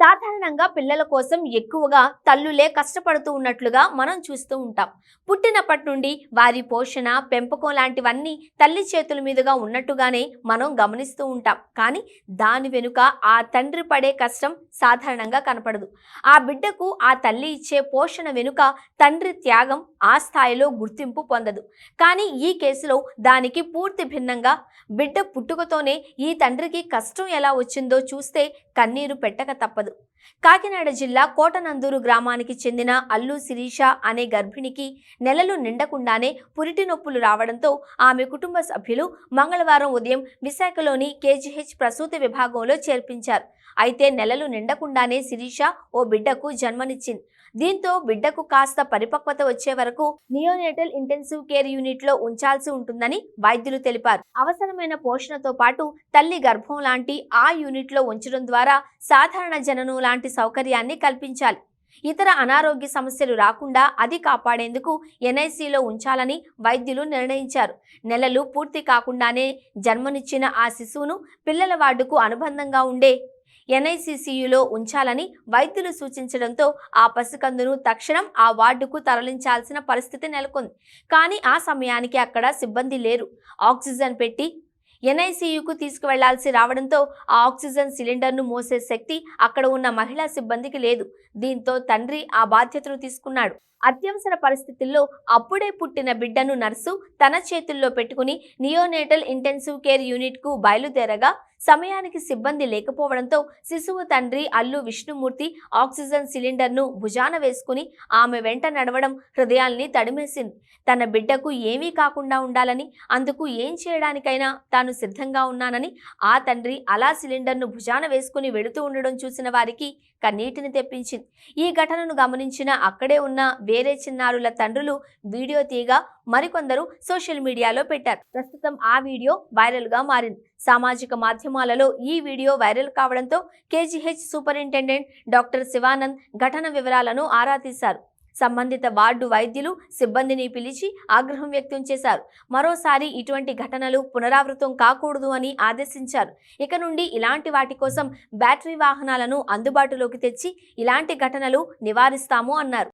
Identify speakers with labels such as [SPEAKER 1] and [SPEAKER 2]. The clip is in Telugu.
[SPEAKER 1] సాధారణంగా పిల్లల కోసం ఎక్కువగా తల్లులే కష్టపడుతూ ఉన్నట్లుగా మనం చూస్తూ ఉంటాం. పుట్టినప్పటి నుండి వారి పోషణ, పెంపకం లాంటివన్నీ తల్లి చేతుల మీదుగా ఉన్నట్టుగానే మనం గమనిస్తూ ఉంటాం. కానీ దాని వెనుక ఆ తండ్రి పడే కష్టం సాధారణంగా కనపడదు. ఆ బిడ్డకు ఆ తల్లి ఇచ్చే పోషణ వెనుక తండ్రి త్యాగం ఆ స్థాయిలో గుర్తింపు పొందదు. కానీ ఈ కేసులో దానికి పూర్తి భిన్నంగా బిడ్డ పుట్టుకతోనే ఈ తండ్రికి కష్టం ఎలా వచ్చిందో చూస్తే కన్నీరు పెట్టక తప్పదు. కాకినాడ జిల్లా కోటనందూరు గ్రామానికి చెందిన అల్లు శిరీష అనే గర్భిణికి నెలలు నిండకుండానే పురిటి నొప్పులు రావడంతో ఆమె కుటుంబ సభ్యులు మంగళవారం ఉదయం విశాఖలోని కేజీహెచ్ ప్రసూతి విభాగంలో చేర్పించారు. అయితే నెలలు నిండకుండానే శిరీష ఓ బిడ్డకు జన్మనిచ్చింది. దీంతో బిడ్డకు కాస్త పరిపక్వత వచ్చే వరకు నియోనేటల్ ఇంటెన్సివ్ కేర్ యూనిట్ లో ఉంచాల్సి ఉంటుందని వైద్యులు తెలిపారు. అవసరమైన పోషణతో పాటు తల్లి గర్భం లాంటి ఆ యూనిట్ లో ఉంచడం ద్వారా సాధారణ జననం లాంటి సౌకర్యాన్ని కల్పించాలి. ఇతర అనారోగ్య సమస్యలు రాకుండా అది కాపాడేందుకు ఎన్ఐసిలో ఉంచాలని వైద్యులు నిర్ణయించారు. నెలలు పూర్తి కాకుండానే జన్మనిచ్చిన ఆ శిశువును పిల్లల వార్డుకు అనుబంధంగా ఉండే ఎన్ఐసిసియులో ఉంచాలని వైద్యులు సూచించడంతో ఆ పసికందును తక్షణం ఆ వార్డుకు తరలించాల్సిన పరిస్థితి నెలకొంది. కానీ ఆ సమయానికి అక్కడ సిబ్బంది లేరు. ఆక్సిజన్ పెట్టి ఎన్ఐసియుకు తీసుకువెళ్లాల్సి రావడంతో ఆ ఆక్సిజన్ సిలిండర్ను మోసే శక్తి అక్కడ ఉన్న మహిళా సిబ్బందికి లేదు. దీంతో తండ్రి ఆ బాధ్యతను తీసుకున్నాడు. అత్యవసర పరిస్థితుల్లో అప్పుడే పుట్టిన బిడ్డను నర్సు తన చేతుల్లో పెట్టుకుని నియోనేటల్ ఇంటెన్సివ్ కేర్ యూనిట్ కు బయలుదేరగా సమయానికి సిబ్బంది లేకపోవడంతో శిశువు తండ్రి అల్లు విష్ణుమూర్తి ఆక్సిజన్ సిలిండర్ను భుజాన వేసుకుని ఆమె వెంట నడవడం హృదయాల్ని తడిమేసింది. తన బిడ్డకు ఏమీ కాకుండా ఉండాలని, అందుకు ఏం చేయడానికైనా తాను సిద్ధంగా ఉన్నానని ఆ తండ్రి అలా సిలిండర్ను భుజాన వేసుకుని వెళుతూ ఉండడం చూసిన వారికి కన్నీటిని తెప్పించింది. ఈ ఘటనను గమనించిన అక్కడే ఉన్న వేరే చిన్నారుల తండ్రులు వీడియో తీయగా మరికొందరు సోషల్ మీడియాలో పెట్టారు. ప్రస్తుతం ఆ వీడియో వైరల్ గా మారింది. సామాజిక మాధ్యమాలలో ఈ వీడియో వైరల్ కావడంతో కేజీహెచ్ సూపరింటెండెంట్ డాక్టర్ శివానంద్ ఘటన వివరాలను ఆరా తీశారు. సంబంధిత వార్డు వైద్యులు సిబ్బందిని పిలిచి ఆగ్రహం వ్యక్తం చేశారు. మరోసారి ఇటువంటి ఘటనలు పునరావృతం కాకూడదు అని ఆదేశించారు. ఇక నుండి ఇలాంటి వాటి కోసం బ్యాటరీ వాహనాలను అందుబాటులోకి తెచ్చి ఇలాంటి ఘటనలు నివారిస్తాము అన్నారు.